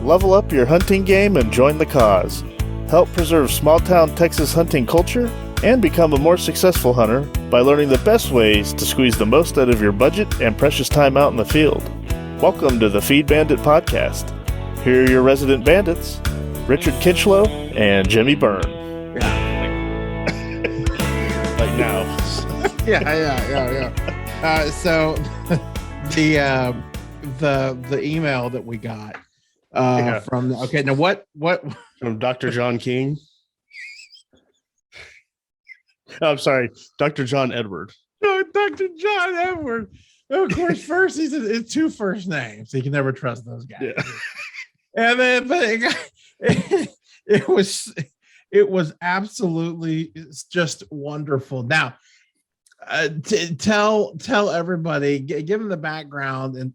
Level up your hunting game and join the cause. Help preserve small-town Texas hunting culture and become a more successful hunter by learning the best ways to squeeze the most out of your budget and precious time out in the field. Welcome to the Feed Bandit Podcast. Here are your resident bandits, Richard Kinchlow and Jimmy Byrne. Like now. So the email that we got from From Dr. John King. Oh, I'm sorry, Dr. John Edward. Oh, Dr. John Edward. Of course, first it's two first names, so you can never trust those guys. Yeah. And then, it was absolutely just wonderful. Now, tell everybody, give them the background and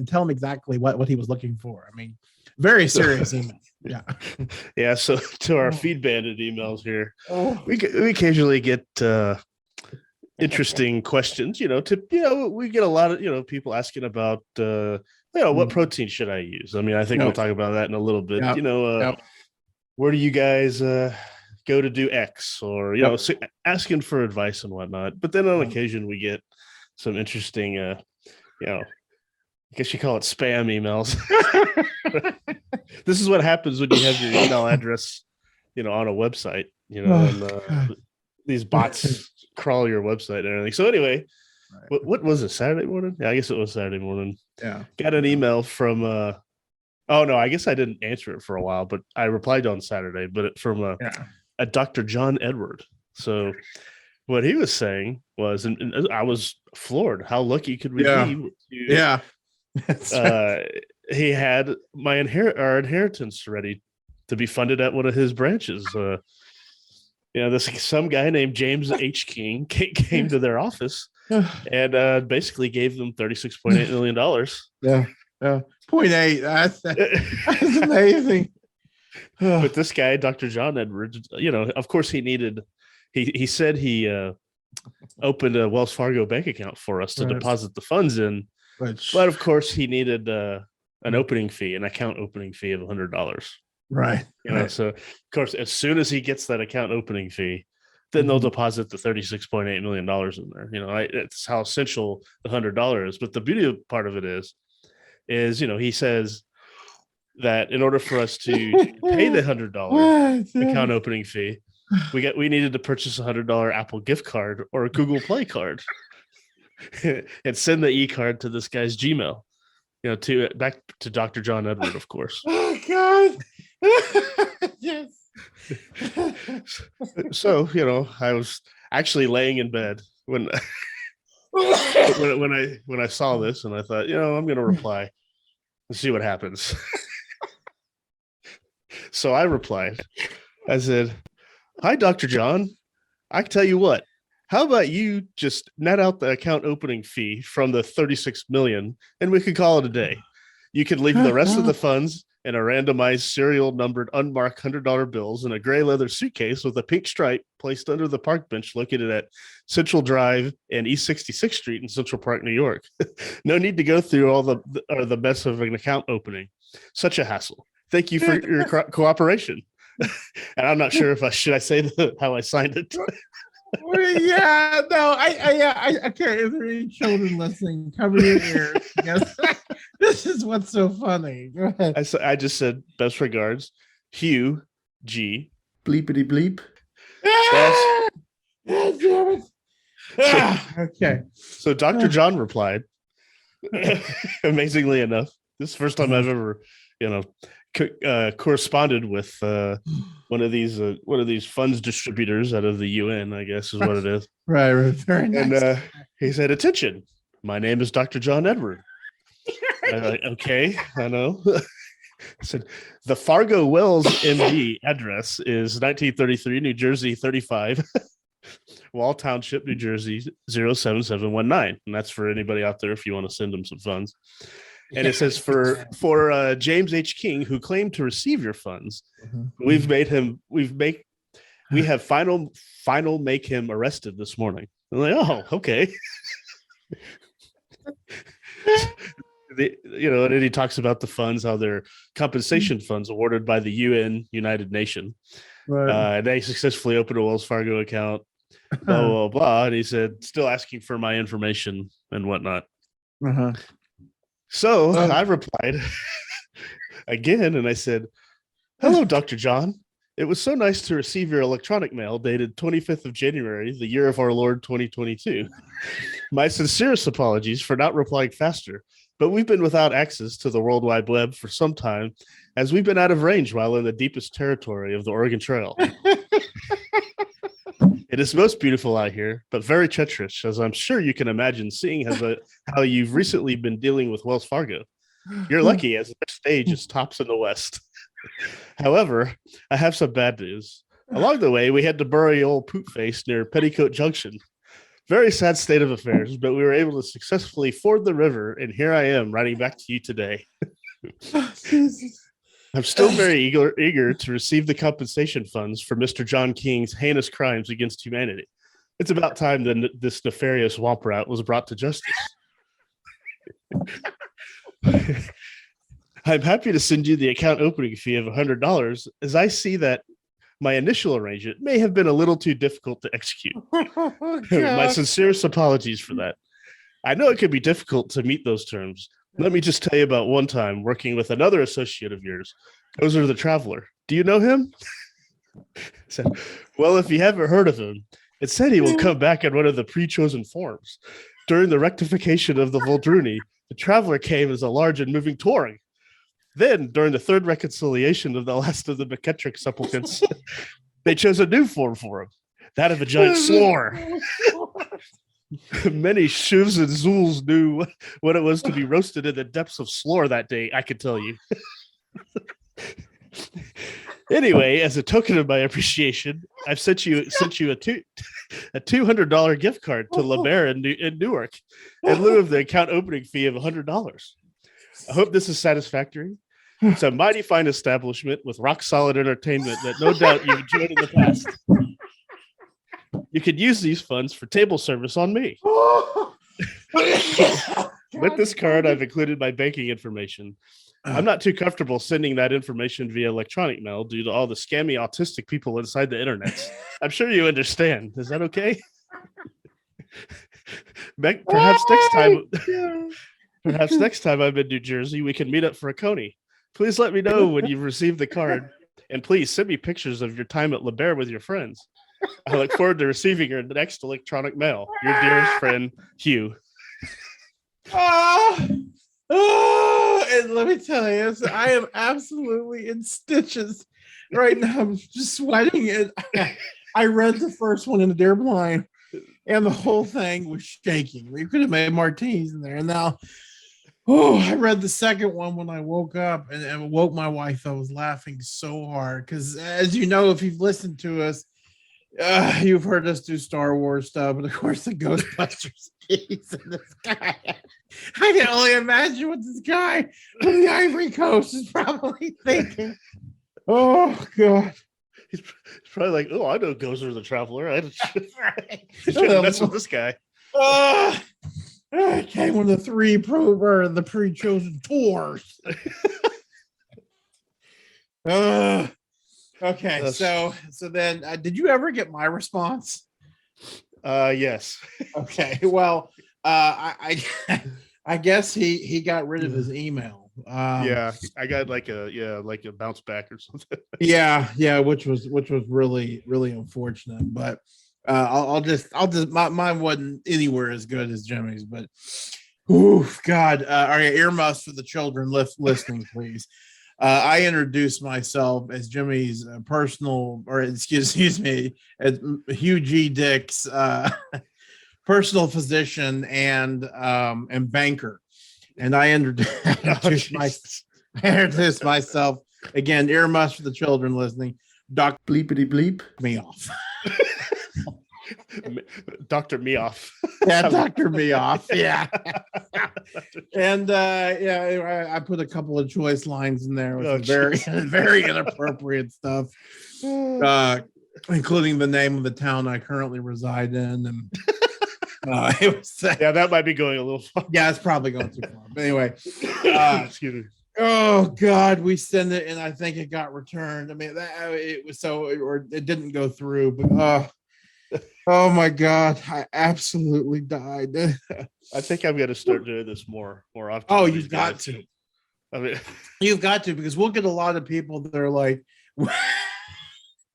tell them exactly what he was looking for. I mean, very serious email. Yeah. So to our Feed Bandit emails here, we occasionally get interesting questions. We get a lot of people asking about what protein should I use. I mean, I think we'll talk about that in a little bit. Where do you guys go to do X, or so asking for advice and whatnot. But then on occasion we get some interesting I guess you call it spam emails. This is what happens when you have your email address on a website, and these bots crawl your website and everything. So anyway, what was it, Saturday morning? Yeah, I guess it was Saturday morning. Yeah, got an email from oh no, I guess I didn't answer it for a while, but I replied on Saturday, but from a Dr. John Edward. So what he was saying was, and I was floored. How lucky could we be? He had our inheritance ready to be funded at one of his branches. Some guy named James H. King came to their office and basically gave them $36.8 million. Yeah. 0.8. That's amazing. But this guy, Dr. John Edwards, of course he said he opened a Wells Fargo bank account for us to deposit the funds in. But of course he needed an account opening fee of $100. Right. So of course, as soon as he gets that account opening fee, then they'll deposit the $36.8 million in there. It's how essential the $100 is. But the beauty part of it is he says that in order for us to pay the $100 account opening fee, we needed to purchase a $100 Apple gift card or a Google Play card and send the e-card to this guy's Gmail, back to Dr. John Edward, of course. Oh God. Yes. So, I was actually laying in bed when I saw this, and I thought, I'm going to reply and see what happens. So I replied. I said, "Hi, Dr. John. I can tell you what. How about you just net out the account opening fee from the $36 million, and we could call it a day. You could leave the rest of the funds in a randomized serial numbered unmarked $100 bills in a gray leather suitcase with a pink stripe placed under the park bench located at Central Drive and East 66th Street in Central Park, New York. No need to go through all the mess of an account opening. Such a hassle. Thank you for your cooperation." And I'm not sure if I say how I signed it. Yeah, no, I can't. If there are any children listening, cover your ears. Because this is what's so funny. Go ahead. I just said, "Best regards, Hugh G. Bleepity bleep." Okay. So Dr. John replied, amazingly enough, this is the first time I've ever, corresponded with one of these funds distributors out of the UN, I guess is what it is. Right. Very nice. And he said, "Attention, my name is Dr. John Edward." I'm like, okay, I know. I said, "The Fargo Wells MD address is 1933 New Jersey 35, Wall Township, New Jersey 07719. And that's for anybody out there if you want to send them some funds. And it says for James H. King, who claimed to receive your funds, we have final make him arrested this morning." I'm like, "Oh, okay." And then he talks about the funds, how they're compensation funds awarded by the UN, United Nation. Right. And they successfully opened a Wells Fargo account, blah, blah, blah. And he said, still asking for my information and whatnot. Uh-huh. So I replied again, and I said, "Hello, Dr. John. It was so nice to receive your electronic mail dated 25th of January, the year of our Lord 2022. My sincerest apologies for not replying faster, but we've been without access to the World Wide Web for some time, as we've been out of range while in the deepest territory of the Oregon Trail. It is most beautiful out here, but very treacherous, as I'm sure you can imagine, seeing how you've recently been dealing with Wells Fargo. You're lucky, as the stage is tops in the west. However, I have some bad news. Along the way, we had to bury old Poop Face near Petticoat Junction. Very sad state of affairs, but we were able to successfully ford the river, and here I am writing back to you today. I'm still very eager to receive the compensation funds for Mr. John King's heinous crimes against humanity. It's about time that this nefarious womp rat was brought to justice. I'm happy to send you the account opening fee of $100, as I see that my initial arrangement may have been a little too difficult to execute. My sincerest apologies for that. I know it can be difficult to meet those terms. Let me just tell you about one time working with another associate of yours, Gozer the Traveler. Do you know him? Said, well, if you haven't heard of him, it said he will come back in one of the pre-chosen forms. During the rectification of the Voldruni, the Traveler came as a large and moving Touring. Then, during the third reconciliation of the last of the McKettrick supplicants, they chose a new form for him, that of a giant slore. Many shivs and zools knew what it was to be roasted in the depths of slore that day, I can tell you. Anyway, as a token of my appreciation, I've sent you a $200 gift card to La Mer in Newark in lieu of the account opening fee of $100. I hope this is satisfactory. It's a mighty fine establishment with rock solid entertainment that no doubt you've enjoyed in the past. You could use these funds for table service on me. With this card, I've included my banking information. I'm not too comfortable sending that information via electronic mail due to all the scammy autistic people inside the internet. I'm sure you understand. Is that okay? Perhaps next time I'm in New Jersey, we can meet up for a coney. Please let me know when you've received the card, and please send me pictures of your time at La Mer with your friends. I look forward to receiving your next electronic mail. Your dearest friend, Hugh. And let me tell you, I am absolutely in stitches right now. I'm just sweating. And I read the first one in the Dear Blind, and the whole thing was shaking. We could have made martinis in there. And now, I read the second one when I woke up and woke my wife. I was laughing so hard because, as you know, if you've listened to us, you've heard us do Star Wars stuff, and of course the Ghostbusters keys and this guy. I can only imagine what this guy from the Ivory Coast is probably thinking. Oh God. He's probably like, oh, I know Gozer the Traveler. I shouldn't mess with this guy. I came with the the pre-chosen tours. Okay, so then did you ever get my response? Yes. Okay, well, I guess he got rid of his email. Yeah, I got like a bounce back or something. yeah, which was really unfortunate. But I'll just mine wasn't anywhere as good as Jimmy's. But God, all right, earmuffs for the children listening, please. I introduced myself as Jimmy's personal, or excuse me, as Hugh G. Dick's personal physician and banker. And I introduced myself again. Earmuffs for the children listening. Doc bleepity bleep me off. Dr. Me off. Yeah, Dr. Me off. Yeah. And I put a couple of choice lines in there with very inappropriate stuff, including the name of the town I currently reside in, and It was, Yeah, that might be going a little far. yeah, it's probably going too far. But anyway, Excuse me. oh God, we sent it, and I think it got returned. I mean, it was or it didn't go through. But oh my God, I absolutely died. I think I'm going to start doing this more often. Oh, with these you've got guys. to. I mean, You've got to, because we'll get a lot of people that are like, we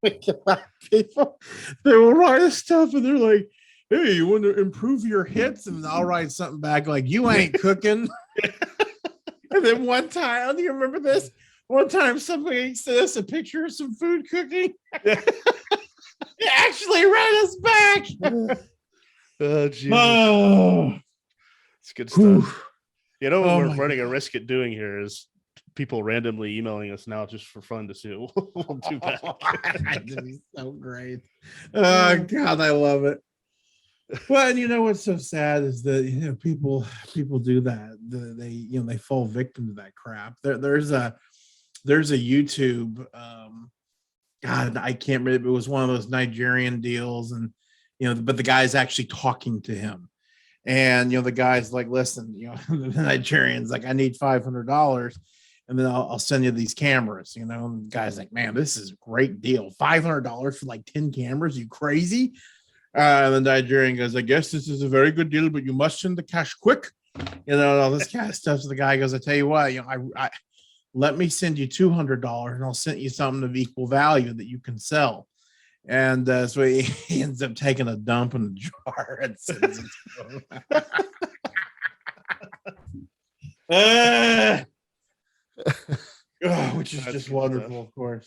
get a lot of people they will write us stuff and they're like, hey, you want to improve your hits? And I'll write something back like, you ain't cooking. And then one time, do you remember this? One time somebody sent us a picture of some food cooking. It actually read us back. oh, Jesus. Oh, It's good stuff. whew. You know what Oh we're my running a God. risk at doing here is people randomly emailing us now just for fun to see what we'll do back. That'd be so great. Oh God, I love it. Well, and you know what's so sad is that people do that. They fall victim to that crap. There's a YouTube God, I can't remember. It was one of those Nigerian deals, and but the guy's actually talking to him. And the guy's like, listen, the Nigerian's like, I need $500, and then I'll send you these cameras. And the guy's like, man, this is a great deal. $500 for like 10 cameras? You crazy? And the Nigerian goes, I guess this is a very good deal, but you must send the cash quick. And all this kind of stuff. So the guy goes, I tell you what, I let me send you $200, and I'll send you something of equal value that you can sell. And so he ends up taking a dump in the jar and sends it to him. Which is just wonderful, of course.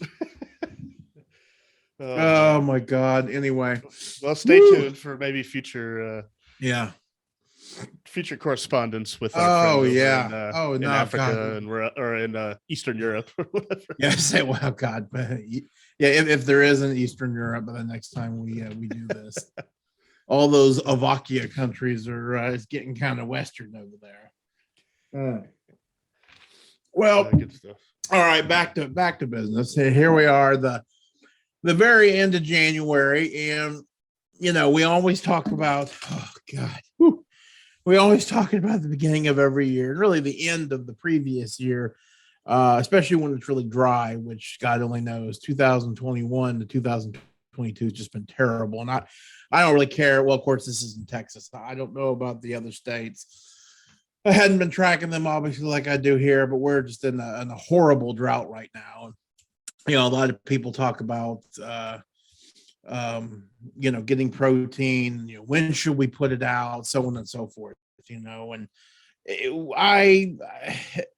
Oh my God. Anyway, well, stay tuned for maybe future future correspondence with our friend over in Africa God. And or in Eastern Europe or whatever. Yeah, say, well, God, but yeah, if there is an Eastern Europe, by the next time we do this, all those Avakia countries are it's getting kind of Western over there. Well, good stuff. All right, back to business. Here we are, the very end of January, and we always talk about, oh God, whew, we always talk about the beginning of every year and really the end of the previous year, especially when it's really dry, which God only knows. 2021 to 2022 has just been terrible, and I don't really care. Well, of course, this is in Texas. I don't know about the other states. I hadn't been tracking them obviously like I do here, but we're just in a horrible drought right now. A lot of people talk about getting protein, when should we put it out, so on and so forth, and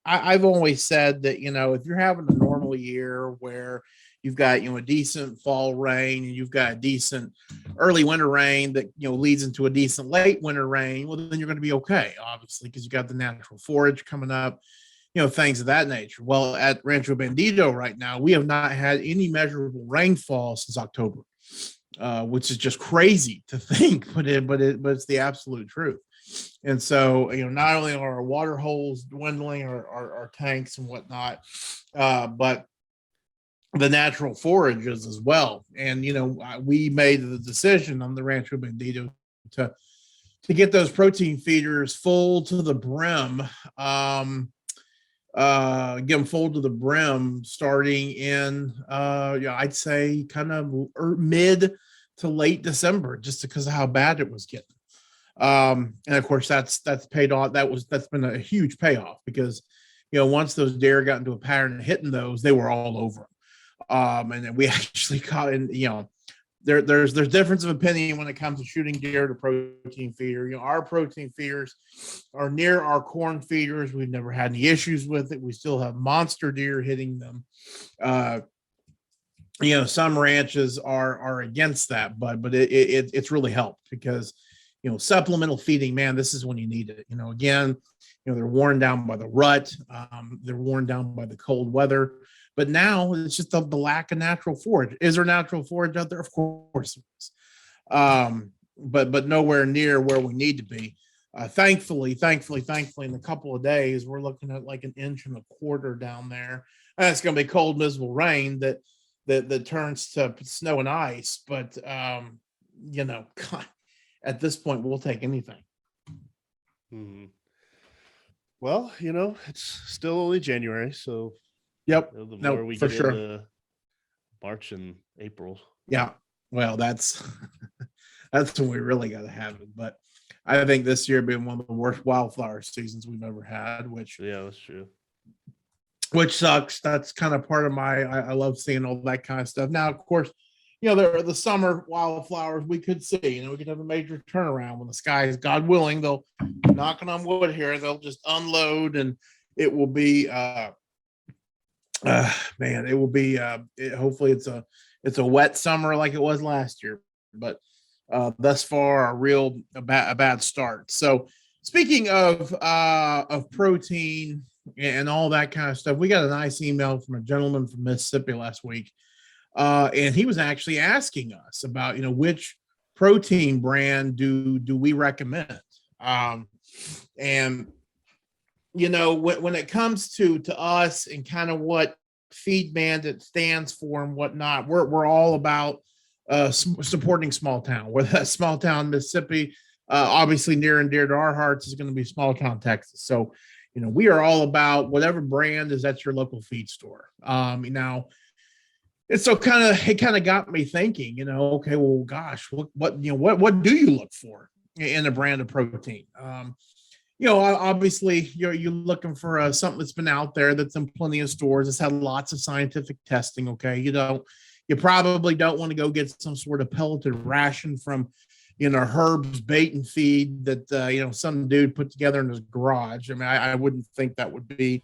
I've always said that, if you're having a normal year where you've got, a decent fall rain, and you've got a decent early winter rain that, leads into a decent late winter rain, well, then you're going to be okay, obviously, because you got the natural forage coming up, things of that nature. Well, at Rancho Bandito right now, we have not had any measurable rainfall since October, which is just crazy to think, but it's the absolute truth. And so, not only are our water holes dwindling, our tanks and whatnot, but the natural forages as well. And, we made the decision on the Rancho Bandito to get those protein feeders full to the brim, get them full to the brim starting in I'd say kind of mid to late December, just because of how bad it was getting. And of course that's paid off. That's been a huge payoff, because once those deer got into a pattern of hitting those, they were all over them. And then we actually caught in, there's difference of opinion when it comes to shooting deer to protein feeder. Our protein feeders are near our corn feeders. We've never had any issues with it. We still have monster deer hitting them. Some ranches are against that, but it's really helped, because supplemental feeding, man, this is when you need it. Again, they're worn down by the rut, they're worn down by the cold weather. But now it's just the lack of natural forage. Is there natural forage out there? Of course there is. But nowhere near where we need to be. Thankfully, in a couple of days, we're looking at like 1.25 inches down there. And it's going to be cold, miserable rain that turns to snow and ice. But, God, at this point, we'll take anything. Hmm. Well, it's still only January, so Yep. the more No, we for get sure. into March and April. Yeah. Well, that's that's when we really got to have it. But I think this year being one of the worst wildflower seasons we've ever had, Yeah, that's true. which sucks. That's kind of part of I love seeing all that kind of stuff. Now, of course, there are the summer wildflowers we could see. We could have a major turnaround when the skies, God willing, they'll knocking on wood here, they'll just unload and it will be man, it will be hopefully it's a wet summer like it was last year, but thus far a bad start. So speaking of protein and all that kind of stuff, we got a nice email from a gentleman from Mississippi last week, and he was actually asking us about which protein brand do we recommend, and when it comes to us and kind of what Feed Bandit stands for and whatnot, we're all about supporting small town. Where that small town Mississippi, obviously near and dear to our hearts, is going to be small town Texas. So, we are all about whatever brand is at your local feed store. Now, and so it kind of got me thinking. Okay, well, gosh, what do you look for in a brand of protein? Obviously you're looking for something that's been out there, that's in plenty of stores. It's had lots of scientific testing. Okay. You probably don't want to go get some sort of pelleted ration from, Herb's bait and feed that, some dude put together in his garage. I mean, I wouldn't think that would be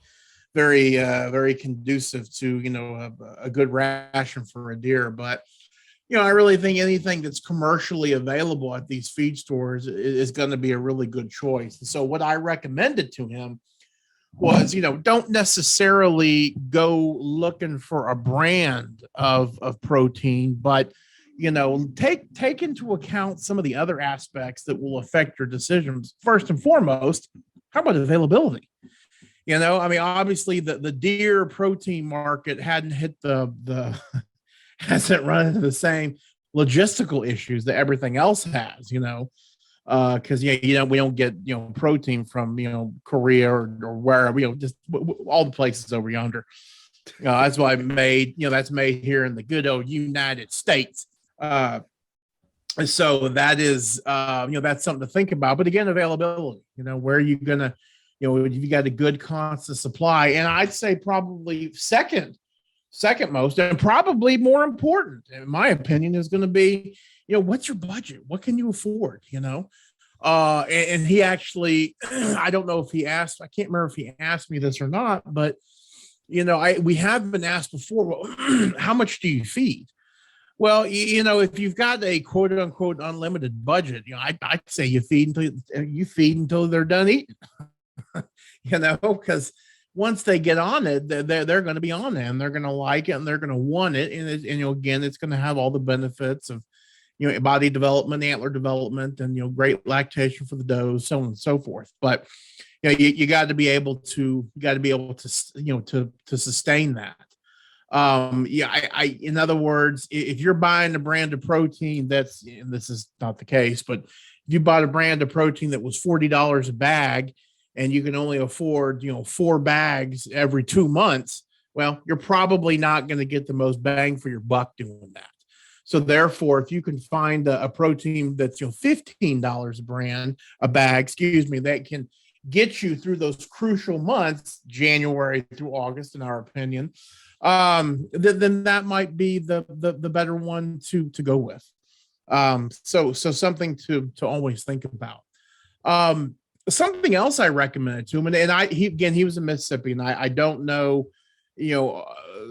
very, very conducive to, a good ration for a deer, but I really think anything that's commercially available at these feed stores is going to be a really good choice. So what I recommended to him was, don't necessarily go looking for a brand of protein, but, take into account some of the other aspects that will affect your decisions. First and foremost, how about availability? I mean, obviously the deer protein market hadn't hit the hasn't run into the same logistical issues that everything else has, because we don't get protein from Korea or wherever, just all the places over yonder. That's why that's made here in the good old United States. So that is that's something to think about. But again, availability. Where are you gonna, if you got a good constant supply, and I'd say probably second most, and probably more important, in my opinion, is going to be, what's your budget? What can you afford? And he actually, I don't know if he asked, I can't remember if he asked me this or not, but we have been asked before, well, how much do you feed? Well, if you've got a quote unquote unlimited budget, I'd say you feed until they're done eating, because once they get on it, they're going to be on it, and they're going to like it, and they're going to want it. And again, it's going to have all the benefits of, body development, antler development, and, great lactation for the does, so on and so forth. But, you got to be able to, to sustain that. In other words, if you're buying a brand of protein and this is not the case, but if you bought a brand of protein that was $40 a bag, and you can only afford, 4 bags every 2 months, well, you're probably not going to get the most bang for your buck doing that. So therefore, if you can find a protein that's, $15 a bag, that can get you through those crucial months, January through August, in our opinion, then that might be the better one to go with. So something to always think about. Something else I recommended to him, and he was in Mississippi, and I don't know,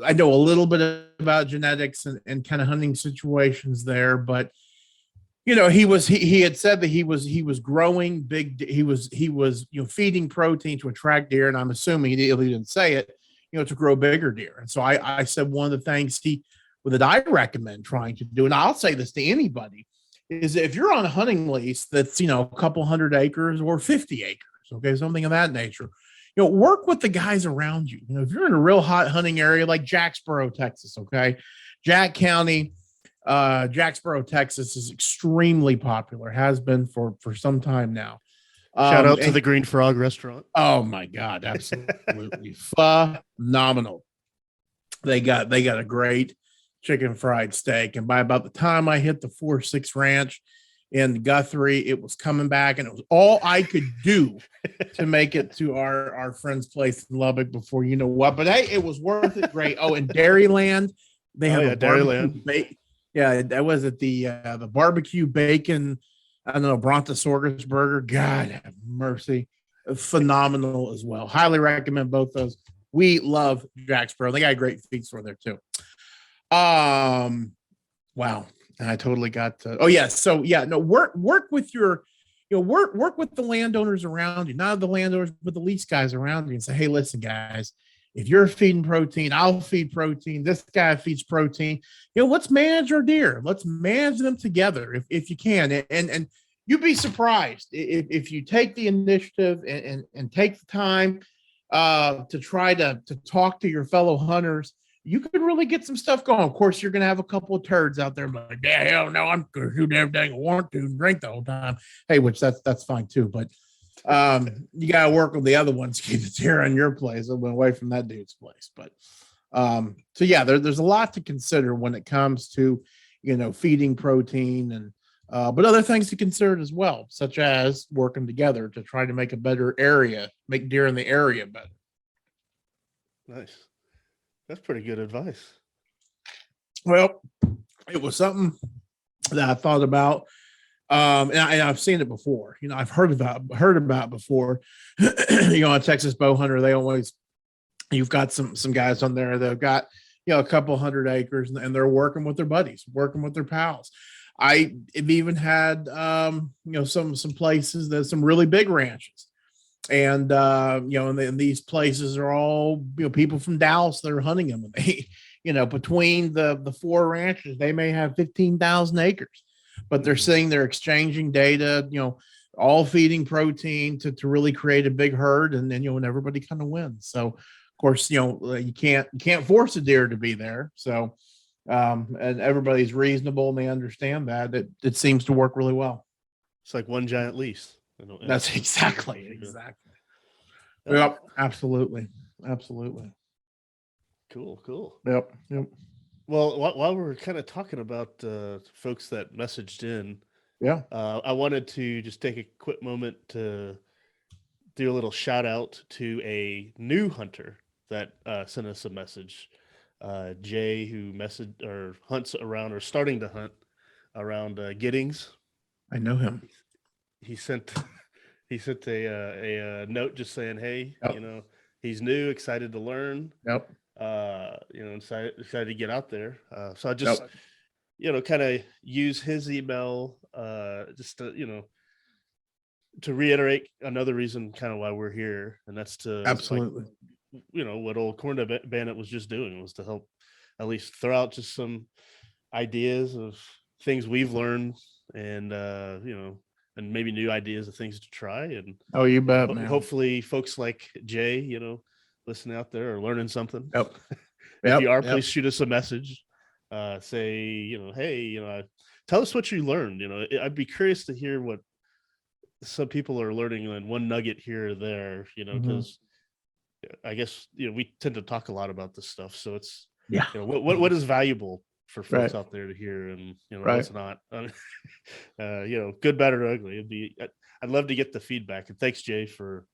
I know a little bit about genetics and kind of hunting situations there, but he had said that he was growing big. He was feeding protein to attract deer, and I'm assuming he didn't say it, to grow bigger deer. And so I said one of the things that I recommend trying to do, and I'll say this to anybody, is if you're on a hunting lease that's, a couple 100 acres or 50 acres, okay, something of that nature, work with the guys around you. If you're in a real hot hunting area like Jacksboro, Texas, okay, Jack County, Jacksboro, Texas is extremely popular, has been for some time now. Shout out to And the Green Frog restaurant. oh my God, absolutely phenomenal. They got a great chicken fried steak. And by about the time I hit the 4-6 ranch in Guthrie, it was coming back, and it was all I could do to make it to our friend's place in Lubbock before you know what. But hey, it was worth it. Great. Oh, in Dairyland, they have a barbecue bacon. Yeah, that was at the barbecue bacon. I don't know, Brontosaurus burger. God have mercy. Phenomenal as well. Highly recommend both those. We love Jacksboro. They got a great feed store there too. Wow. And I totally got to, oh yeah. So yeah, no, work with your, work with the landowners around you, not the landowners, but the lease guys around you, and say, hey, listen, guys, if you're feeding protein, I'll feed protein. This guy feeds protein. Let's manage our deer. Let's manage them together if you can. And you'd be surprised if you take the initiative and take the time to try to talk to your fellow hunters. You could really get some stuff going. Of course, you're going to have a couple of turds out there like, yeah, hell no, I'm going to shoot everything I want to and drink the whole time. Hey, which that's fine too. But you got to work with the other ones, keep the deer on your place, away from that dude's place. But so yeah, there's a lot to consider when it comes to, feeding protein and but other things to consider as well, such as working together to try to make a better area, make deer in the area better. Nice. That's pretty good advice. Well, it was something that I thought about. And I've seen it before. I've heard about before. On Texas Bow Hunter, you've got some guys on there that have got a couple 100 acres, and they're working with their buddies, working with their pals. I've even had some places that some really big ranches, and and these places are all people from Dallas that are hunting them. And they, between the 4 ranches, they may have 15,000 acres, but they're saying they're exchanging data, all feeding protein to really create a big herd, and then and everybody kind of wins. So of course, you can't force a deer to be there. So and everybody's reasonable and they understand that. It seems to work really well. It's like one giant lease. That's exactly. Yep, absolutely. Cool. Yep. Well, while we're kind of talking about folks that messaged in, yeah, I wanted to just take a quick moment to do a little shout out to a new hunter that sent us a message. Jay, who hunts around or starting to hunt around Giddings. I know him. He sent a note just saying, hey, yep. He's new, excited to learn. Yep. Excited to get out there. So I just, kind of use his email just to reiterate another reason kind of why we're here. And that's to absolutely, what old Corn Bandit was just doing was to help at least throw out just some ideas of things we've learned and, and maybe new ideas of things to try. And you bet, man. Hopefully folks like Jay, listening out there are learning something. Yep. If you are, please shoot us a message. Say, hey, tell us what you learned. I'd be curious to hear what some people are learning, and one nugget here or there, because I guess, we tend to talk a lot about this stuff. So it's, what is valuable for folks out there to hear, and, what's not, good, bad, or ugly. I'd love to get the feedback, and thanks, Jay, for,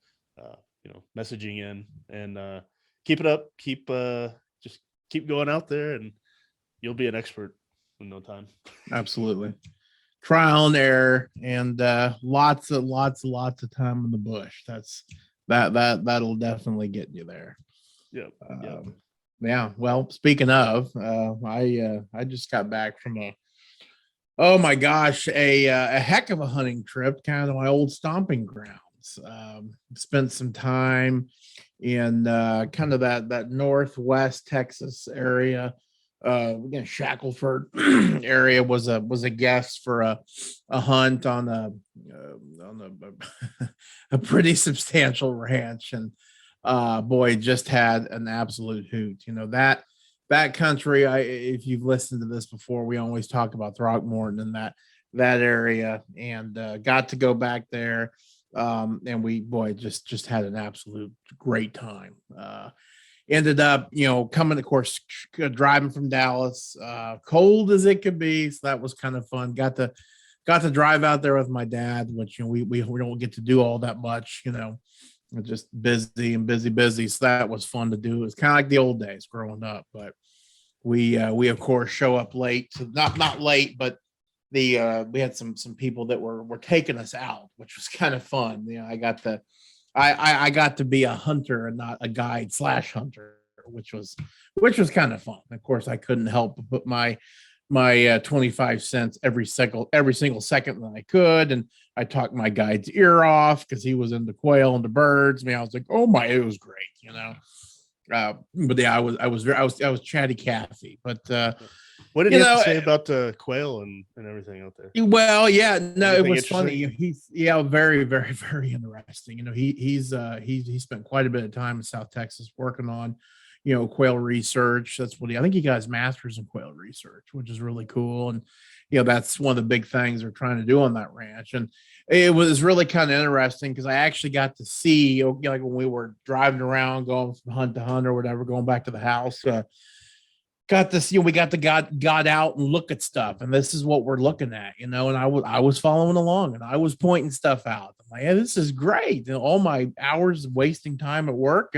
messaging in, and keep it up. Just keep going out there, and you'll be an expert in no time. Absolutely. Trial and error, and lots of time in the bush. That'll definitely get you there. Yeah. Well, speaking of, I just got back from a heck of a hunting trip, kind of my old stomping grounds. Spent some time in kind of that northwest Texas area. Again, Shackleford area was a guest for a hunt on a pretty substantial ranch, and boy, just had an absolute hoot. That that country, if you've listened to this before, we always talk about Throckmorton and that area, and got to go back there. And we, boy, just had an absolute great time. Ended up, coming, of course, driving from Dallas, cold as it could be. So that was kind of fun. Got to drive out there with my dad, which, we don't get to do all that much, we're just busy and busy. So that was fun to do. It was kind of like the old days growing up, but we of course show up late, not late, but we had some people that were taking us out, which was kind of fun. I got to be a hunter and not a guide / hunter, which was kind of fun. Of course, I couldn't help but put my 25 cents every single second that I could, and I talked my guide's ear off because he was into quail and the birds. I was like, oh my, it was great, but yeah, I was chatty Cathy, but what did he have to say about the quail and everything out there? Well, yeah, no, it was funny. He's very, very, very interesting. He spent quite a bit of time in South Texas working on, quail research. That's what I think he got his master's in quail research, which is really cool. And, that's one of the big things they're trying to do on that ranch. And it was really kind of interesting because I actually got to see, like when we were driving around, going from hunt to hunt or whatever, going back to the house, got this, we got to got out and look at stuff. And this is what we're looking at, and I was following along and I was pointing stuff out. I'm like, yeah, this is great. And all my hours of wasting time at work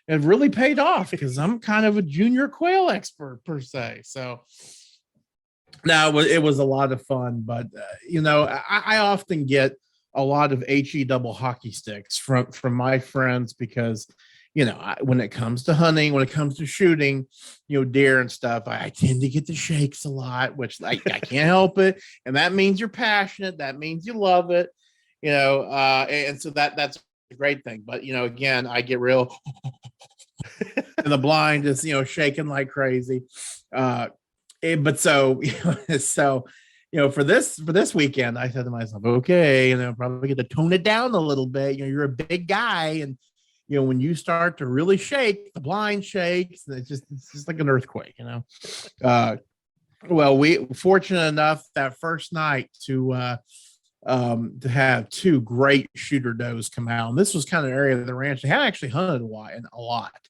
have really paid off because I'm kind of a junior quail expert per se. So now it was a lot of fun, but I often get a lot of HE double hockey sticks from my friends because when it comes to hunting, when it comes to shooting, deer and stuff, I tend to get the shakes a lot, which I can't help it. And that means you're passionate. That means you love it, and so that's a great thing. But, again, I get real and the blind is, shaking like crazy. But so, for this weekend, I said to myself, okay, probably get to tone it down a little bit. You're a big guy, and when you start to really shake, the blind shakes. It's just like an earthquake, Well, we fortunate enough that first night to have two great shooter does come out. And this was kind of an area of the ranch they had actually hunted a lot,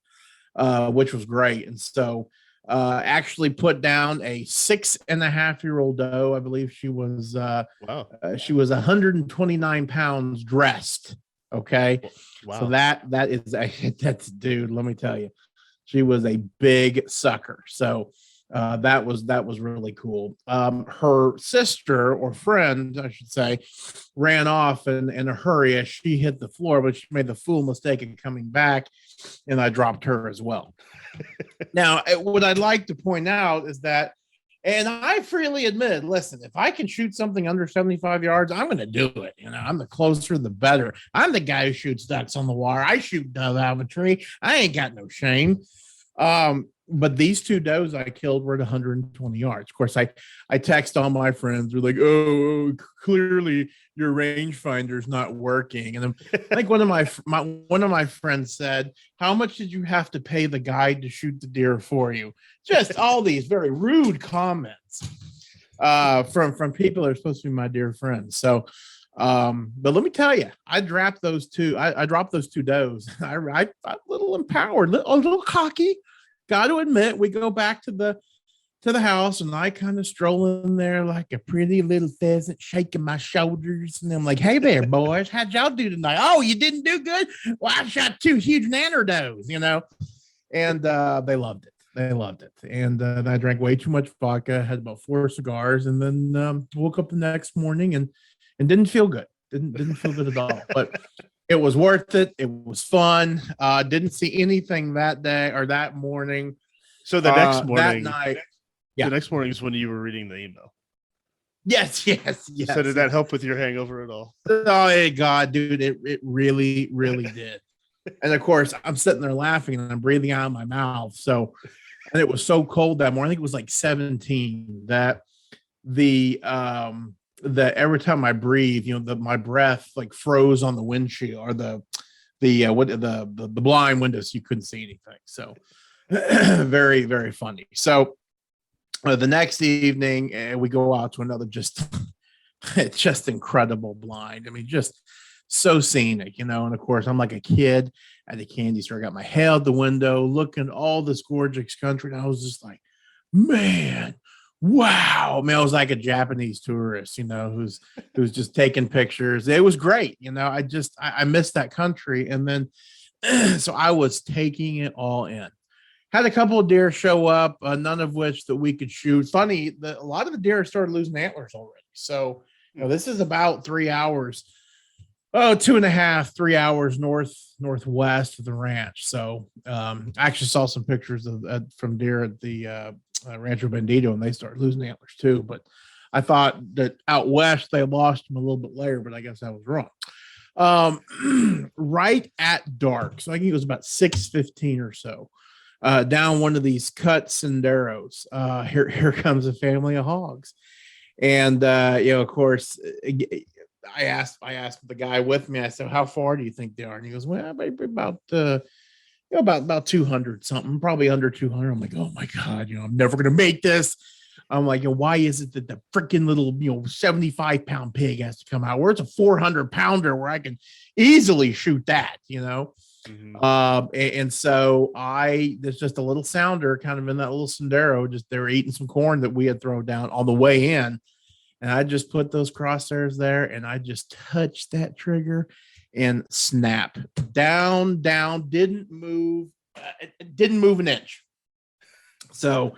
which was great. And so actually put down a 6.5-year-old doe. I believe she was wow. She was 129 pounds dressed. Okay. Wow. So that's dude, let me tell you, she was a big sucker. So that was really cool. Her sister or friend, I should say, ran off in a hurry as she hit the floor, but she made the fool mistake of coming back, and I dropped her as well. Now, what I'd like to point out is that, and I freely admit, listen, if I can shoot something under 75 yards, I'm going to do it. I'm the closer, the better. I'm the guy who shoots ducks on the wire. I shoot dove out of a tree. I ain't got no shame. But these two does I killed were at 120 yards. Of course, I text all my friends. They're like, oh, clearly your rangefinder's not working. And I think one of my friends said, how much did you have to pay the guide to shoot the deer for you? Just all these very rude comments from people that are supposed to be my dear friends. So, but let me tell you, I dropped those two. I dropped those two does. I'm a little empowered, a little cocky. Got to admit, we go back to the house, and I kind of stroll in there like a pretty little pheasant, shaking my shoulders, and I'm like, "Hey there, boys, how'd y'all do tonight? Oh, you didn't do good. Well, I shot two huge nanner does, and they loved it. They loved it, and I drank way too much vodka, had about 4 cigars, and then woke up the next morning and didn't feel good. Didn't feel good at all, but. It was worth it. It was fun. Didn't see anything that day or that morning. So the next morning, that night, the next morning is when you were reading the email. Yes. So did that help with your hangover at all? Oh, God, dude, it really, really did. And of course, I'm sitting there laughing and I'm breathing out of my mouth. So, and it was so cold that morning. I think it was like 17 that that every time I breathe, my breath like froze on the windshield or the blind windows. You couldn't see anything. So Very, very funny. So the next evening, we go out to another just incredible blind. I mean, just so scenic, you know. And of course, I'm like a kid at the candy store. I got my head out the window, looking all this gorgeous country, and I was just like, man, wow. I mean, I was like a Japanese tourist, you know, who's just taking pictures. It was great, you know. I missed that country, and then so I was taking it all in. Had a couple of deer show up, none of which that we could shoot. Funny that a lot of the deer started losing antlers already. So, you know, this is about 3 hours, oh, 2.5, 3 hours northwest of the ranch. So, I actually saw some pictures of from deer at the Rancho Bandito, and they started losing antlers too. But I thought that out west they lost them a little bit later, but I guess I was wrong. Right at dark, so I think it was about 6:15 or so. Down one of these cut senderos, here comes a family of hogs, and you know, of course, I asked the guy with me. I said, "How far do you think they are?" And he goes, "Well, maybe about you know, about 200 something, probably under 200." I'm like, "Oh my god, you know, I'm never gonna make this." I'm like, you know, why is it that the freaking little, you know, 75-pound pig has to come out? Where it's a 400-pounder where I can easily shoot that, you know? Mhm. And so there's just a little sounder kind of in that little sendero. Just they were eating some corn that we had thrown down on the way in. And I just put those crosshairs there and I just touched that trigger and snap down, didn't move an inch. So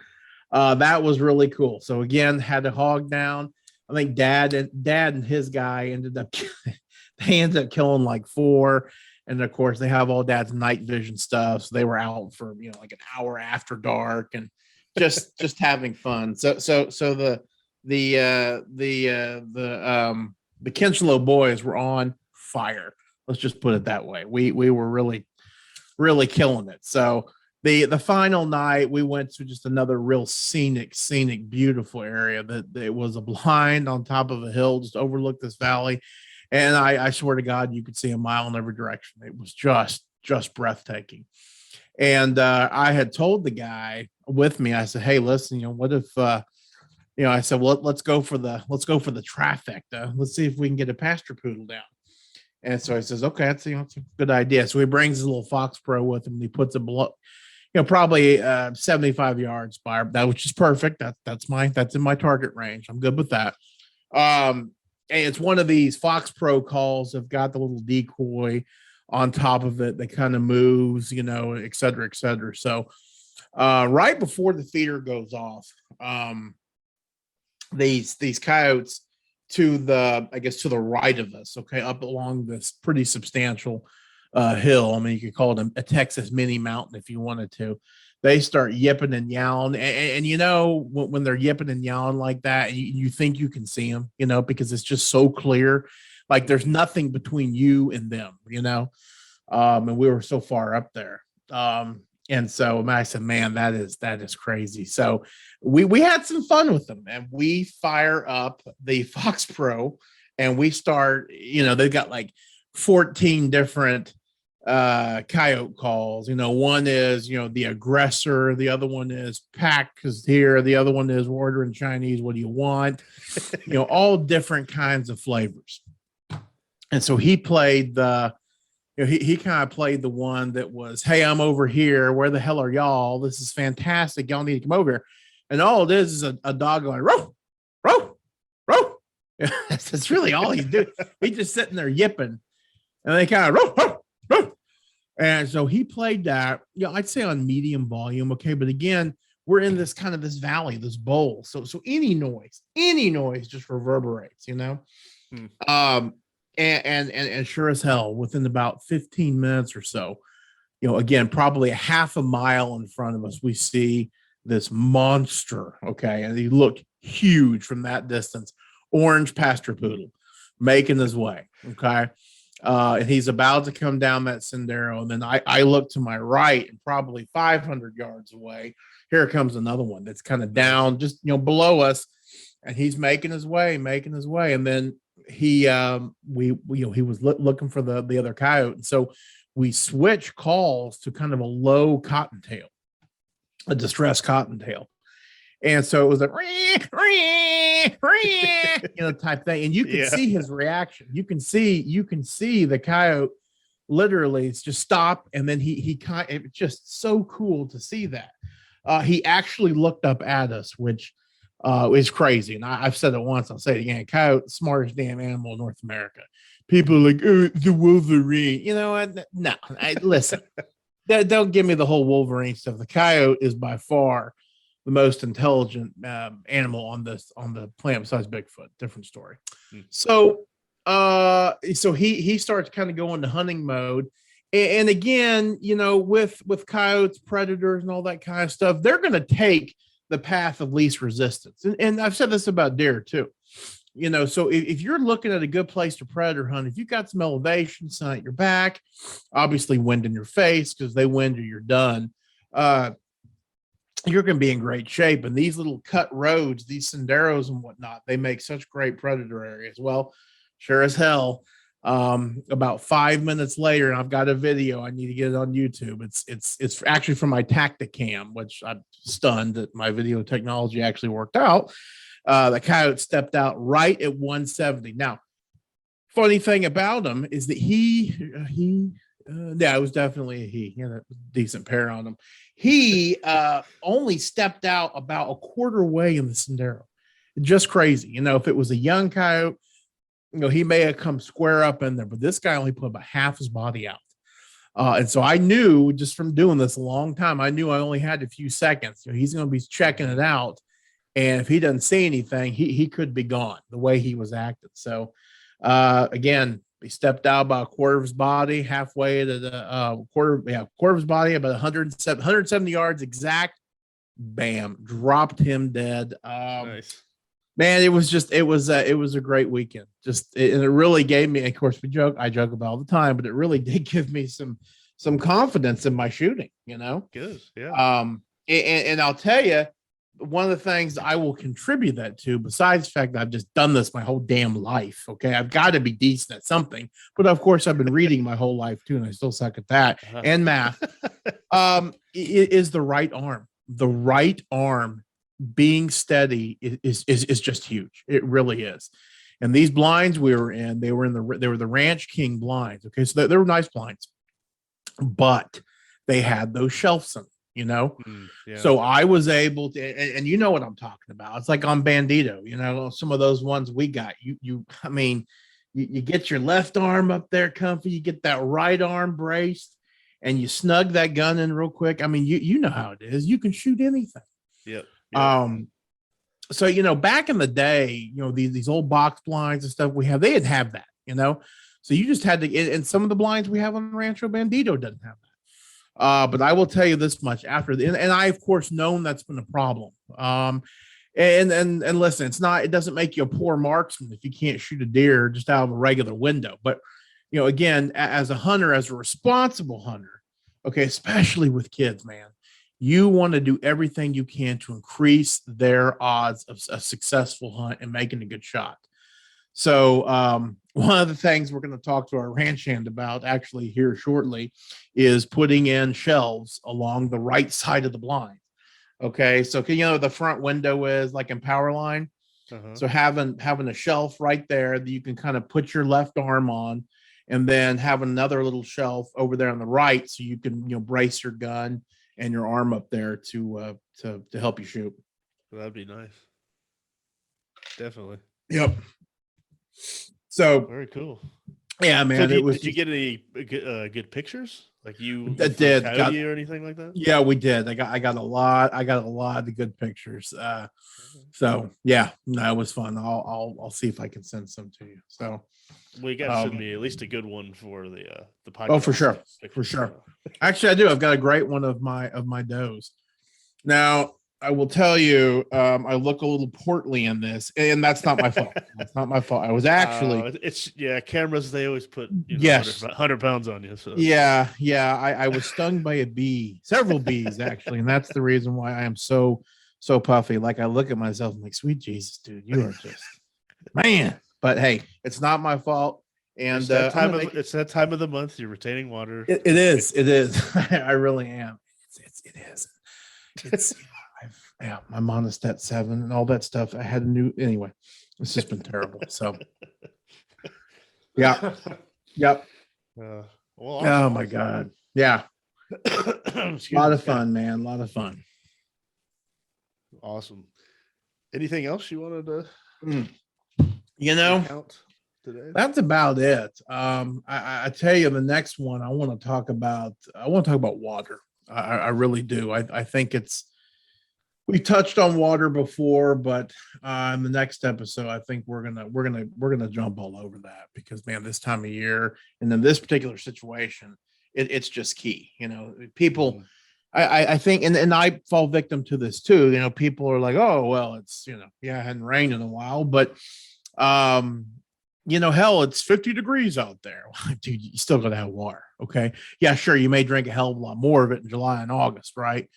that was really cool. So again, had to hog down. I think dad and his guy they ended up killing like four. And of course, they have all dad's night vision stuff. So they were out for, you know, like an hour after dark and just having fun. So the Kinchlow boys were on fire. Let's just put it that way. We were really killing it. So the final night we went to just another real scenic, beautiful area that it was a blind on top of a hill, just overlooked this valley. And I swear to God, you could see a mile in every direction. It was just breathtaking. And I had told the guy with me, I said, "Hey, listen, you know, what if you know," I said, "Well, let's go for the trifecta. Let's see if we can get a pasture poodle down." And so he says, "Okay, that's, you know, that's a good idea." So he brings his little Fox Pro with him and he puts it below, you know, probably 75 yards by that, which is perfect. That's in my target range. I'm good with that. And it's one of these Fox Pro calls have got the little decoy on top of it that kind of moves, you know, et cetera, et cetera. So right before the feeder goes off, these coyotes to the, I guess, to the right of us, okay, up along this pretty substantial hill. I mean, you could call it a Texas mini mountain if you wanted to. They start yipping and yowling, and you know, when they're yipping and yowling like that, you think you can see them, you know, because it's just so clear, like there's nothing between you and them, you know. And we were so far up there. And so I said, "Man, that is crazy." So we had some fun with them, and we fire up the Fox Pro, and we start. You know, they've got like 14 different coyote calls. You know, one is, you know, the aggressor, the other one is pack is here, the other one is order in Chinese. What do you want? You know, all different kinds of flavors. And so he played the you know, he kind of played the one that was, "Hey, I'm over here. Where the hell are y'all? This is fantastic. Y'all need to come over here." And all it is a dog going, "Row, row, row." That's really all he's doing. He's just sitting there yipping. And they kind of, "Row, row, row." And so he played that, you know, I'd say on medium volume. Okay. But again, we're in this kind of this valley, this bowl. So any noise just reverberates, you know? Hmm. And sure as hell, within about 15 minutes or so, you know, again, probably a half a mile in front of us, we see this monster. Okay. And he looked huge from that distance, orange pasture poodle making his way. Okay. And he's about to come down that sendero. And then I look to my right and probably 500 yards away, here comes another one that's kind of down, just, you know, below us. And he's making his way. And then he you know, he was looking for the other coyote, and so we switch calls to kind of a low cottontail. a distressed cottontail. And so it was like, type thing. And you can see his reaction. You can see the coyote literally it's just stop. And then it's just so cool to see that. He actually looked up at us, which is crazy. And I've said it once, I'll say it again. Coyote, smartest damn animal in North America. People are like, oh, the Wolverine. You know what? No, listen, don't give me the whole Wolverine stuff. The coyote is by far the most intelligent animal on the planet besides Bigfoot. Different story. So he starts kind of going to hunting mode. And again, with coyotes, predators, and all that kind of stuff, they're going to take the path of least resistance. And I've said this about deer too. So if you're looking at a good place to predator hunt, if you've got some elevation, sun at your back, obviously wind in your face, because they wind or you're done, you're going to be in great shape. And these little cut roads, these senderos and whatnot, they make such great predator areas. Well, sure as hell. About 5 minutes later, and I've got a video. I need to get it on YouTube. It's actually from my Tacticam, which I'm stunned that my video technology actually worked out. The coyote stepped out right at 170. Now, funny thing about him is that it was definitely a he. He had a decent pair on him. He only stepped out about a quarter way in the sendero. Just crazy. If it was a young coyote, he may have come square up in there, but this guy only put about half his body out. And so I knew just from doing this a long time, I knew I only had a few seconds. He's going to be checking it out. And if he doesn't see anything, he could be gone the way he was acting. So again, he stepped out about a quarter of his body, halfway to the quarter of his body, about 170 yards exact. Bam, dropped him dead. Nice. Man, it was a great weekend. And it really gave me, of course, I joke about all the time, but it really did give me some confidence in my shooting, Good. Yeah. And I'll tell you, one of the things I will contribute that to, besides the fact that I've just done this my whole damn life. Okay. I've got to be decent at something, but of course I've been reading my whole life too. And I still suck at that and math. It is the right arm being steady is just huge. It really is. And these blinds we were in, they were the Ranch King blinds. Okay. So they were nice blinds, but they had those shelves in them. So I was able to, and you know what I'm talking about. It's like on Bandito, some of those ones we got, you get your left arm up there comfy, you get that right arm braced, and you snug that gun in real quick. You know how it is. You can shoot anything. Yep. So, back in the day, these old box blinds and stuff they didn't have that, so you just had to, and some of the blinds we have on Rancho Bandito doesn't have that. But I will tell you this much and I, of course, known that's been a problem. And listen, it doesn't make you a poor marksman if you can't shoot a deer just out of a regular window. But, again, as a hunter, as a responsible hunter, okay, especially with kids, man, you want to do everything you can to increase their odds of a successful hunt and making a good shot. So one of the things we're going to talk to our ranch hand about actually here shortly is putting in shelves along the right side of the blind. Okay. So, the front window is like in power line. So having a shelf right there that you can kind of put your left arm on, and then have another little shelf over there on the right. So you can, brace your gun and your arm up there to help you shoot. That'd be nice. Yep. So very cool. Yeah, man. Did you get any good pictures? Like you did or anything like that? Yeah, we did. I got a lot of good pictures. So yeah, no, it was fun. I'll see if I can send some to you. So well, you got to send me at least a good one for the podcast. Oh, for sure. Actually, I do. I've got a great one of my does. Now, I will tell you, I look a little portly in this, and that's not my fault. That's not my fault. I was actually. Cameras. They always put 100 pounds on you. So. Yeah. I was stung by a bee, several bees actually, and that's the reason why I am so puffy. Like I look at myself, I'm like, sweet Jesus, dude, you are just man. But hey, it's not my fault. And it's that time of the month. You're retaining water. It is. I really am. It is. It's I'm on a step 7 and all that stuff. I had a new anyway. It's just been terrible. So yeah. Yep. Well, Oh awesome. my God. Yeah. A lot of fun, man. A lot of fun. Awesome. Anything else you wanted to count today? That's about it. I tell you, the next one I want to talk about water. I really do. I think we touched on water before, but in the next episode, I think we're gonna jump all over that because, man, this time of year and in this particular situation, it's just key. People. I think, and I fall victim to this too. People are like, oh, well, it's, it hadn't rained in a while, but, hell, it's 50 degrees out there. Dude, you still got to have water. Okay. Yeah, sure. You may drink a hell of a lot more of it in July and August, right?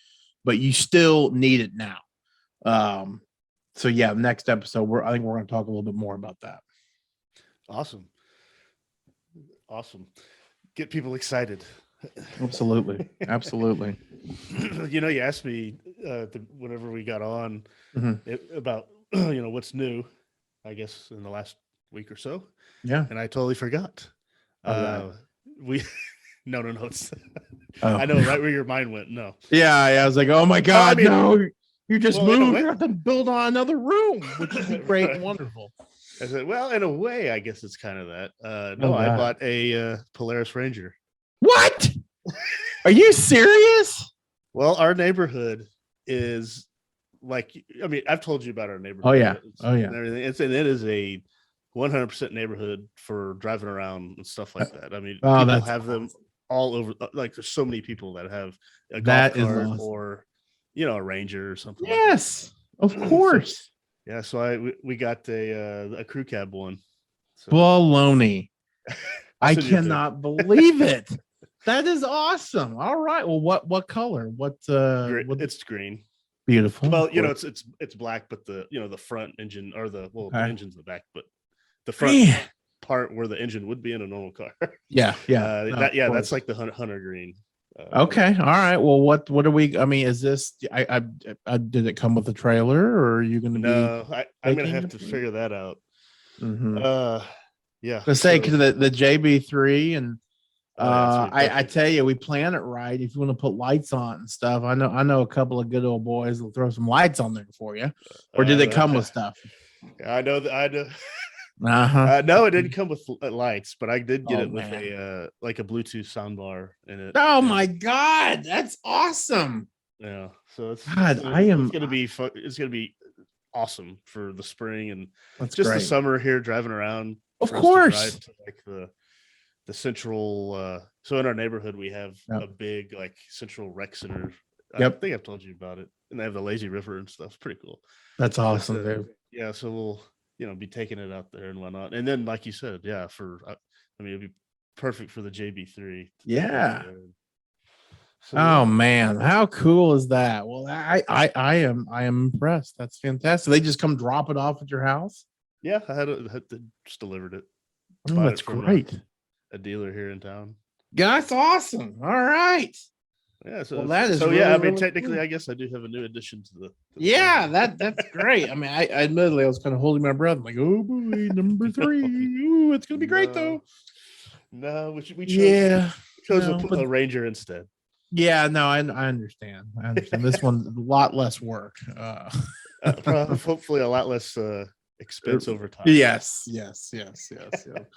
But you still need it now. So yeah, next episode, I think we're going to talk a little bit more about that. Awesome. Get people excited. Absolutely. You asked me whenever we got on about what's new, I guess in the last week or so. Yeah. And I totally forgot. Right. No, it's I know right where your mind went. No. Yeah, I was like, oh my God, no, you just moved. You have to build on another room, which is great and wonderful. I said, well, in a way, I guess it's kind of that. I bought a Polaris Ranger. What? Are you serious? Well, our neighborhood is like, I've told you about our neighborhood. Oh yeah. And everything. It is a 100% neighborhood for driving around and stuff like that. People have them all over. Like, there's so many people that have a golf cart or, a Ranger or something. Yes, like of course. So we got a crew cab one. So. Baloney. I cannot believe it. That is awesome. All right. Well, what color? It's green. Beautiful. Well, it's black, but the front engine or the engine's the back, but the front part where the engine would be in a normal car. Yeah. That's like the hunter green. Okay. All right. Well, what are we? Is this? I did it come with a trailer, or are you going to be? No, I'm going to have to figure that out. Mm-hmm. Yeah. Let's say because the JB3 and. I tell you, we plan it right. If you want to put lights on and stuff, I know a couple of good old boys will throw some lights on there for you. Or did they come with stuff? I know. No, it didn't come with lights, but I did get it with a Bluetooth soundbar in it. Oh my God, that's awesome! Yeah, so it's gonna be fun. It's gonna be awesome for the spring and just great. The summer here driving around. Of course, to the central. So in our neighborhood, we have a big central rec center. Yep. I think I've told you about it, and they have the lazy river and stuff. It's pretty cool. That's awesome, dude. Yeah, so we'll be taking it out there and whatnot, and then like you said, it'd be perfect for the JB3. Yeah. So, man, how cool is that? Well, I am impressed. That's fantastic. They just come drop it off at your house. Yeah, I had just delivered it. Oh, that's great. A dealer here in town. That's awesome. All right. Yeah. So that is really technically, cool. I guess I do have a new addition to the that's great. I admittedly I was kind of holding my breath. I'm like, oh boy, number 3. Ooh, it's gonna be great though. No, we chose to put a Ranger instead. Yeah, no, I understand. This one's a lot less work. Hopefully a lot less expense over time. Yes.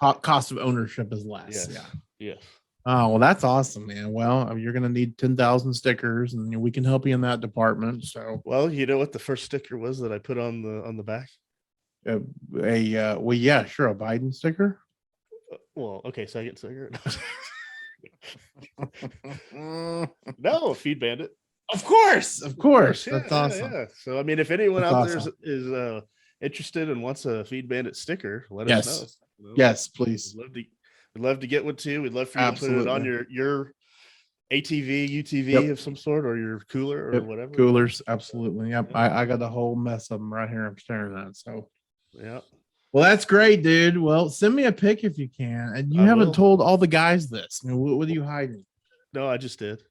Cost of ownership is less. Yeah. Oh, well, that's awesome, man. Well, you're gonna need 10,000 stickers, and we can help you in that department. So, well, you know what the first sticker was that I put on the back? A Biden sticker. Well, okay, second sticker. No, a Feed Bandit. Of course. Yeah, that's awesome. Yeah. So, if anyone out there is interested and wants a Feed Bandit sticker, let us know. Yes, please. We'd love to get one too. We'd love for you to put it on your ATV, UTV of some sort, or your cooler or whatever. Coolers, absolutely. Yep. I got a whole mess of them right here. I'm staring at. So, yeah. Well, that's great, dude. Well, send me a pic if you can. And you haven't told all the guys this. What are you hiding? No, I just did.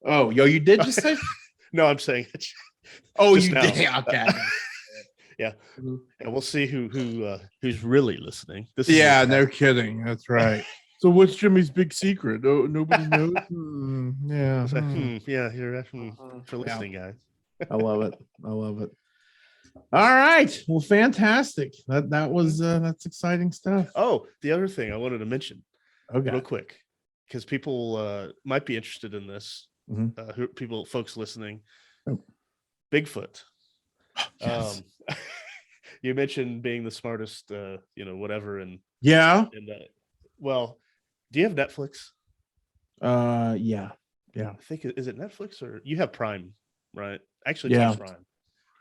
Oh, you did just say? No, I'm saying it. Oh, Just you now. did. Okay. Yeah. Mhm. And we'll see who's really listening. This Yeah, is no kidding. That's right. So what's Jimmy's big secret? Oh, nobody knows. Yeah. It's like, yeah, you're for Yeah. listening, guys. I love it. I love it. All right. Well, fantastic. That was that's exciting stuff. Oh, the other thing I wanted to mention Okay. real quick, because people might be interested in this. Mhm. Folks listening, Oh. Bigfoot. Yes. You mentioned being the smartest, whatever, Yeah. and well, do you have Netflix? Yeah. I think is it Netflix or you have Prime, right? Actually, Yeah. it's not Prime.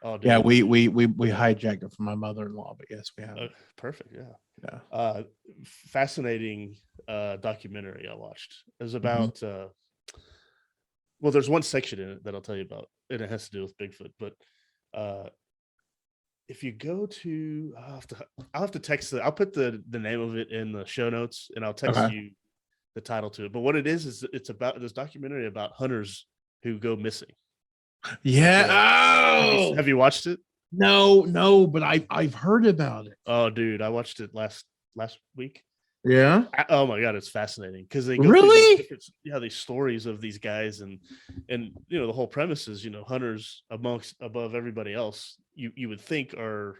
Oh, dude. Yeah, we hijacked it from my mother-in-law, but yes, we have. Perfect. Yeah. Yeah. Fascinating documentary I watched. It was about well, there's one section in it that I'll tell you about, and it has to do with Bigfoot. But if you go to, I'll have to text it. I'll put the name of it in the show notes, and I'll text you the title to it. But what it is it's about this documentary about hunters who go missing. Yeah. Have you watched it? No, but I've heard about it. Oh, dude, I watched it last week. Yeah. Oh my god, it's fascinating because they go really through these stories of these guys and the whole premise is hunters above everybody else you would think are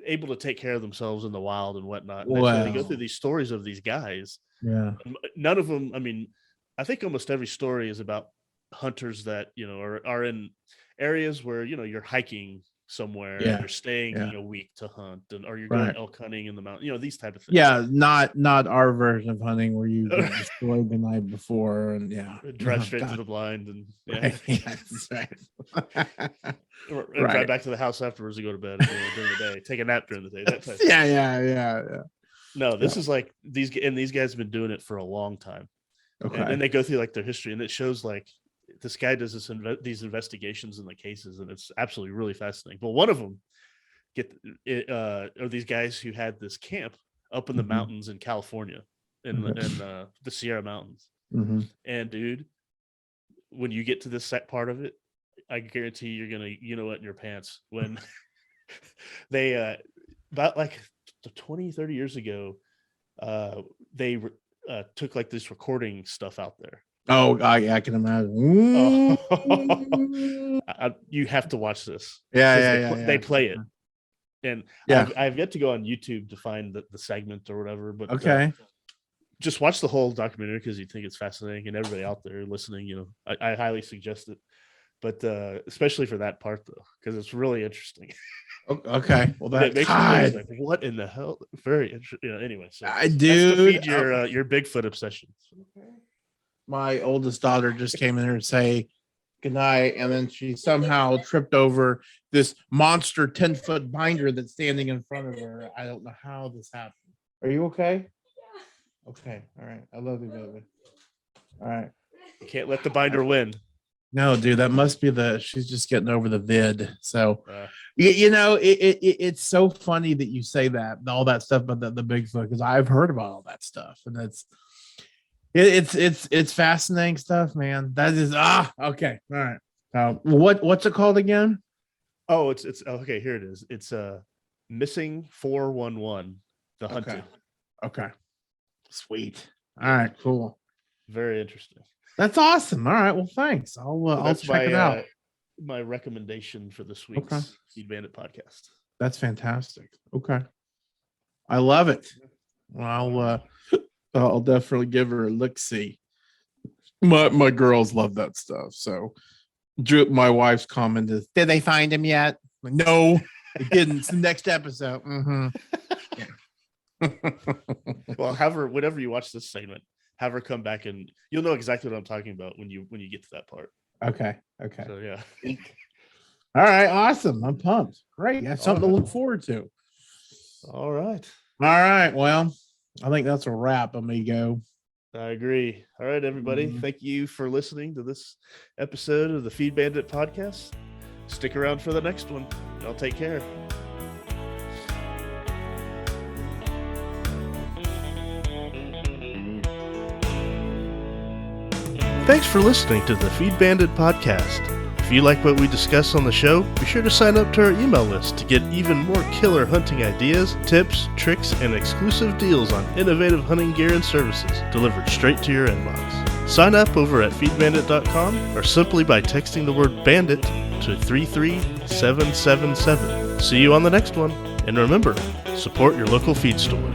able to take care of themselves in the wild and whatnot. And so they go through these stories of these guys. Yeah. None of them. I mean, I think almost every story is about hunters that are in areas where you're hiking somewhere and you're staying a week to hunt, or you're going elk hunting in the mountain, these type of things. Yeah, not our version of hunting where you get destroyed the night before and drive straight to the blind and that's right. and drive back to the house afterwards to go to bed during the day, take a nap during the day. That type Yeah. No, this is like these guys have been doing it for a long time. Okay. And they go through like their history, and it shows like this guy does these investigations in the cases, and it's absolutely really fascinating. But one of them are these guys who had this camp up in the mountains in California, in the Sierra Mountains. And dude, when you get to this set part of it, I guarantee you're gonna in your pants when they about like 20-30 years ago they took like this recording stuff out there. Oh, I can imagine. You have to watch this. They play it, and I've yet to go on YouTube to find the segment or whatever. But just watch the whole documentary because you think it's fascinating, and everybody out there listening, I highly suggest it. But especially for that part though, because it's really interesting. Okay, well that makes you like, what in the hell? Very interesting. Anyway, so I do feed your Bigfoot obsession. Okay. My oldest daughter just came in here and say good night, and then she somehow tripped over this monster 10-foot binder that's standing in front of her. I don't know how this happened. Are you okay? Yeah. Okay. All right. I love you, baby. All right. You can't let the binder win. No, dude, that must be she's just getting over the vid. So, it's so funny that you say that, all that stuff about the Bigfoot, because I've heard about all that stuff, and it's fascinating stuff, man. That is okay. All right. What's it called again? Oh, it's okay. Here it is. It's Missing 411, The Hunted. Okay. Sweet. All right. Cool. Very interesting. That's awesome. All right. Well, thanks. I'll check it out. My recommendation for this week's Feed Bandit podcast. That's fantastic. Okay. I love it. Well, I'll definitely give her a look-see. My girls love that stuff. So my wife's comment is, did they find him yet? Like, no, they didn't. It's the next episode. Well, have her, whenever you watch this segment, have her come back and you'll know exactly what I'm talking about when you get to that part. Okay. So yeah. All right. Awesome. I'm pumped. Great. That's something to look forward to. All right. Well, I think that's a wrap, amigo. I agree. All right, everybody. Thank you for listening to this episode of the Feed Bandit podcast. Stick around for the next one. Y'all take care. Thanks for listening to the Feed Bandit podcast. If you like what we discuss on the show, be sure to sign up to our email list to get even more killer hunting ideas, tips, tricks, and exclusive deals on innovative hunting gear and services delivered straight to your inbox. Sign up over at feedbandit.com or simply by texting the word bandit to 33777. See you on the next one, and remember, support your local feed store.